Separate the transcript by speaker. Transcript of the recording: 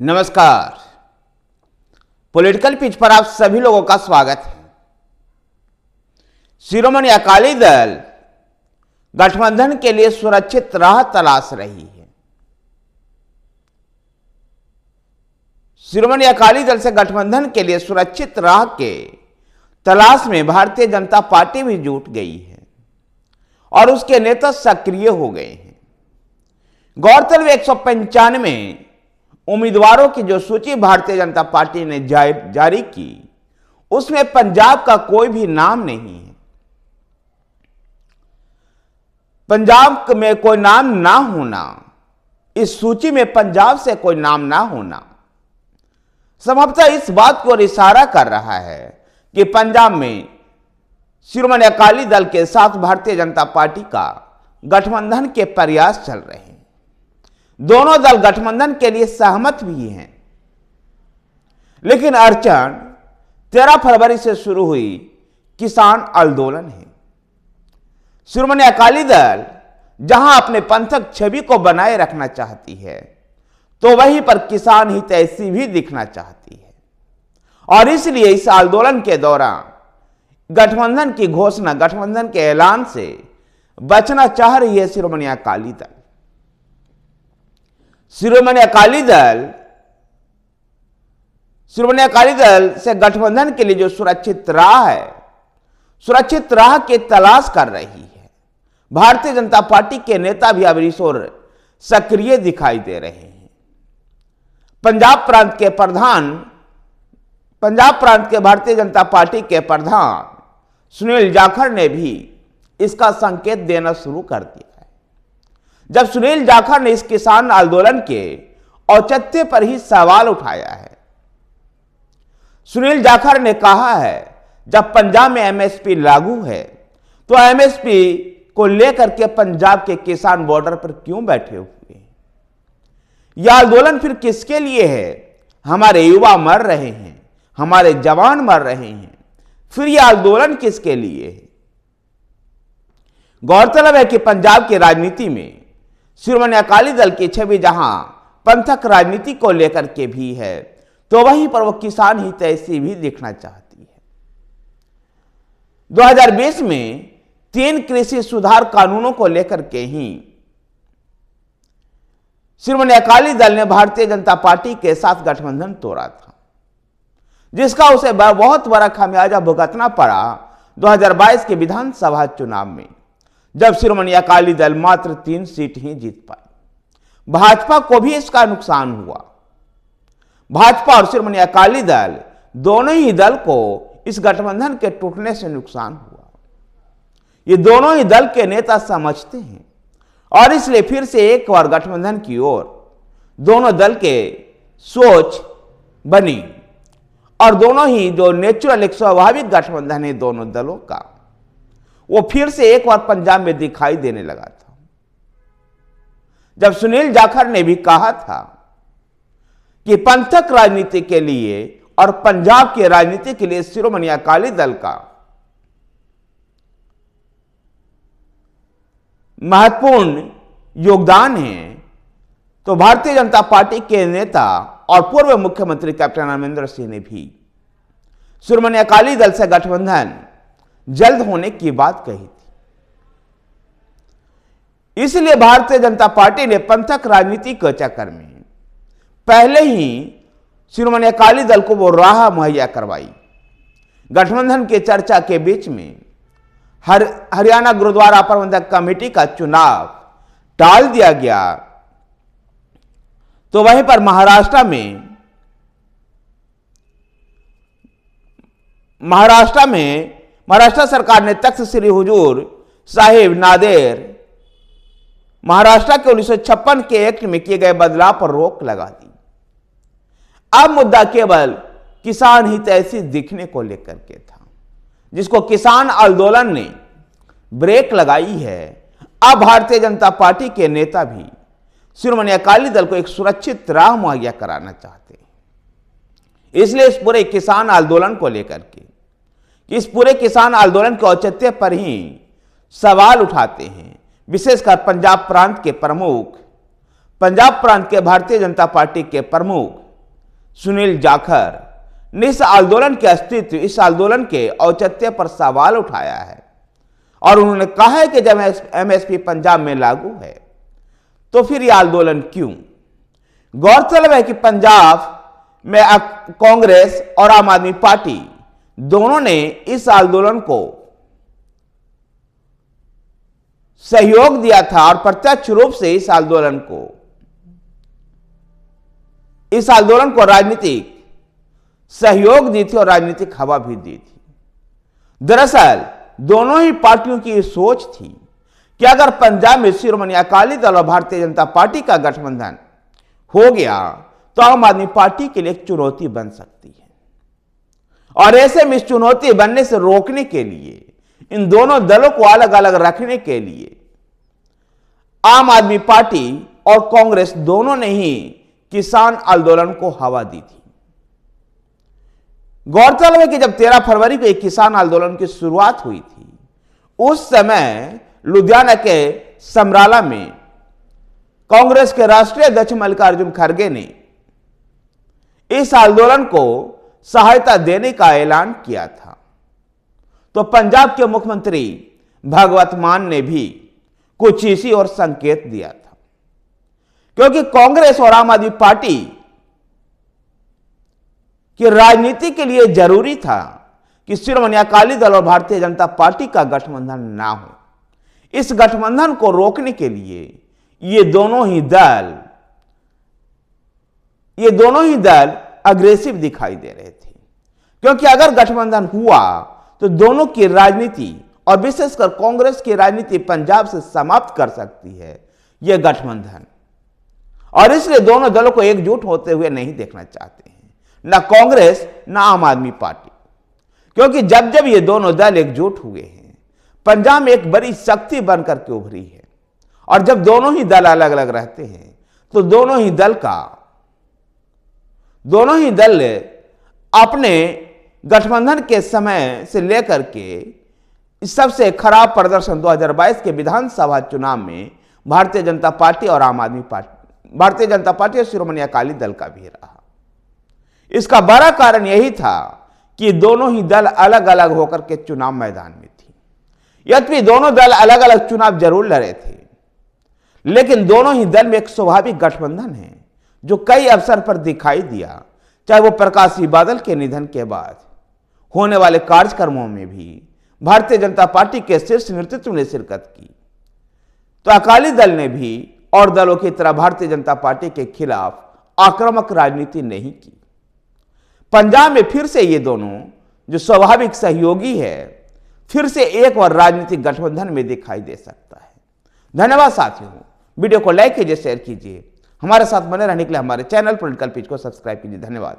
Speaker 1: नमस्कार। Political pitch पर आप सभी लोगों का स्वागत है। शिरोमणि अकाली दल गठबंधन के लिए सुरक्षित राह तलाश रही है। शिरोमणि अकाली दल से गठबंधन के लिए सुरक्षित राह के तलाश में भारतीय जनता पार्टी भी जुट गई है और उसके नेता सक्रिय हो गए हैं। गौरतलब 195 उम्मीदवारों की जो सूची भारतीय जनता पार्टी ने जारी की, उसमें पंजाब का कोई भी नाम नहीं है। पंजाब में कोई नाम ना होना, इस सूची में पंजाब से कोई नाम ना होना संभवतः इस बात को इशारा कर रहा है कि पंजाब में शिरोमणि अकाली दल के साथ भारतीय जनता पार्टी का गठबंधन के प्रयास चल रहे हैं। दोनों दल गठबंधन के लिए सहमत भी हैं, लेकिन अड़चन 13 फरवरी से शुरू हुई किसान आंदोलन है। शिरोमणि अकाली दल जहां अपने पंथक छवि को बनाए रखना चाहती है, तो वहीं पर किसान हितैषी भी दिखना चाहती है और इसलिए इस आंदोलन के दौरान गठबंधन की घोषणा, गठबंधन के ऐलान से बचना चाह रही है शिरोमणि अकाली दल। शिरोमणि अकाली दल से गठबंधन के लिए जो सुरक्षित राह है, सुरक्षित राह की तलाश कर रही है। भारतीय जनता पार्टी के नेता भी अब इस ओर सक्रिय दिखाई दे रहे हैं। पंजाब प्रांत के भारतीय जनता पार्टी के प्रधान सुनील जाखड़ ने भी इसका संकेत देना शुरू कर दिया। जब सुनील जाखड़ ने इस किसान आंदोलन के औचित्य पर ही सवाल उठाया है। सुनील जाखड़ ने कहा है, जब पंजाब में एमएसपी लागू है तो एमएसपी को लेकर के पंजाब के किसान बॉर्डर पर क्यों बैठे हुए हैं? यह आंदोलन फिर किसके लिए है? हमारे युवा मर रहे हैं, हमारे जवान मर रहे हैं, फिर यह आंदोलन किसके लिए है? गौरतलब है कि पंजाब की राजनीति में शिरोमणि अकाली दल की छवि जहां पंथक राजनीति को लेकर के भी है, तो वहीं पर वो किसान हितैषी भी दिखना चाहती है। 2020 में 3 कृषि सुधार कानूनों को लेकर के ही शिरोमणि अकाली दल ने भारतीय जनता पार्टी के साथ गठबंधन तोड़ा था, जिसका उसे बहुत बड़ा खामियाजा भुगतना पड़ा 2022 के विधानसभा चुनाव में, जब शिरोमणि अकाली दल मात्र 3 सीट ही जीत पाई। भाजपा को भी इसका नुकसान हुआ। भाजपा और शिरोमणि अकाली दल दोनों ही दल को इस गठबंधन के टूटने से नुकसान हुआ। ये दोनों ही दल के नेता समझते हैं और इसलिए फिर से एक बार गठबंधन की ओर दोनों दल के सोच बनी और दोनों ही जो नेचुरल, एक स्वाभाविक गठबंधन है दोनों दलों का, वो फिर से एक बार पंजाब में दिखाई देने लगा था। जब सुनील जाखड़ ने भी कहा था कि पंथक राजनीति के लिए और पंजाब की राजनीति के लिए शिरोमणि अकाली दल का महत्वपूर्ण योगदान है, तो भारतीय जनता पार्टी के नेता और पूर्व मुख्यमंत्री कैप्टन अमरिंदर सिंह ने भी शिरोमणि अकाली दल से गठबंधन जल्द होने की बात कही थी। इसलिए भारतीय जनता पार्टी ने पंथक राजनीति के चक्कर में पहले ही शिरोमणि अकाली दल को वो राह मुहैया करवाई। गठबंधन के चर्चा के बीच में हरियाणा गुरुद्वारा प्रबंधक कमेटी का चुनाव टाल दिया गया, तो वहीं पर महाराष्ट्र सरकार ने तख्त श्री हुजूर साहिब नादेर महाराष्ट्र के 1956 के एक्ट में किए गए बदलाव पर रोक लगा दी। अब मुद्दा केवल किसान हितैषी दिखने को लेकर के था, जिसको किसान आंदोलन ने ब्रेक लगाई है। अब भारतीय जनता पार्टी के नेता भी शिरोमणि अकाली दल को एक सुरक्षित राह मुहैया कराना चाहते हैं। इसलिए इस पूरे किसान आंदोलन को लेकर के, इस पूरे किसान आंदोलन के औचित्य पर ही सवाल उठाते हैं, विशेषकर पंजाब प्रांत के भारतीय जनता पार्टी के प्रमुख सुनील जाखड़ ने इस आंदोलन के अस्तित्व, इस आंदोलन के औचित्य पर सवाल उठाया है और उन्होंने कहा है कि जब एमएसपी पंजाब में लागू है तो फिर यह आंदोलन क्यों। गौरतलब है कि पंजाब में कांग्रेस और आम आदमी पार्टी दोनों ने इस आंदोलन को सहयोग दिया था और प्रत्यक्ष रूप से इस आंदोलन को राजनीतिक सहयोग दी थी और राजनीतिक हवा भी दी थी। दरअसल दोनों ही पार्टियों की सोच थी कि अगर पंजाब में शिरोमणि अकाली दल और भारतीय जनता पार्टी का गठबंधन हो गया तो आम आदमी पार्टी के लिए एक चुनौती बन सकती है और ऐसे में इस चुनौती बनने से रोकने के लिए, इन दोनों दलों को अलग अलग रखने के लिए आम आदमी पार्टी और कांग्रेस दोनों ने ही किसान आंदोलन को हवा दी थी। गौरतलब है कि जब 13 फरवरी को एक किसान आंदोलन की शुरुआत हुई थी, उस समय लुधियाना के समराला में कांग्रेस के राष्ट्रीय अध्यक्ष मल्लिकार्जुन खड़गे ने इस आंदोलन को सहायता देने का ऐलान किया था। तो पंजाब के मुख्यमंत्री भगवंत मान ने भी कुछ इसी और संकेत दिया था, क्योंकि कांग्रेस और आम आदमी पार्टी की राजनीति के लिए जरूरी था कि शिरोमणि अकाली दल और भारतीय जनता पार्टी का गठबंधन ना हो। इस गठबंधन को रोकने के लिए ये दोनों ही दल अग्रेसिव दिखाई दे रहे थे, क्योंकि अगर गठबंधन हुआ तो दोनों की राजनीति और विशेषकर कांग्रेस की राजनीति पंजाब से समाप्त कर सकती है यह गठबंधन, और इसलिए दोनों दलों को एकजुट होते हुए नहीं देखना चाहते हैं, ना कांग्रेस ना आम आदमी पार्टी। क्योंकि जब जब ये दोनों दल एकजुट हुए हैं, पंजाब में एक बड़ी शक्ति बनकर के उभरी है, और जब दोनों ही दल अलग अलग रहते हैं तो दोनों ही दल अपने गठबंधन के समय से लेकर के सबसे खराब प्रदर्शन 2022 के विधानसभा चुनाव में भारतीय जनता पार्टी और शिरोमणि अकाली दल का भी रहा। इसका बड़ा कारण यही था कि दोनों ही दल अलग अलग होकर के चुनाव मैदान में थी। यद्यपि दोनों दल अलग अलग चुनाव जरूर लड़े थे, लेकिन दोनों ही दल में एक स्वाभाविक गठबंधन है जो कई अवसर पर दिखाई दिया, चाहे वो प्रकाश सिंह बादल के निधन के बाद होने वाले कार्यक्रमों में भी भारतीय जनता पार्टी के शीर्ष नेतृत्व ने शिरकत की, तो अकाली दल ने भी और दलों की तरह भारतीय जनता पार्टी के खिलाफ आक्रामक राजनीति नहीं की। पंजाब में फिर से ये दोनों जो स्वाभाविक सहयोगी है, फिर से एक और राजनीतिक गठबंधन में दिखाई दे सकता है। धन्यवाद साथियों, वीडियो को लाइक कीजिए, शेयर कीजिए, हमारे साथ बने रहने के लिए हमारे चैनल पॉलिटिकल पेज को सब्सक्राइब कीजिए। धन्यवाद।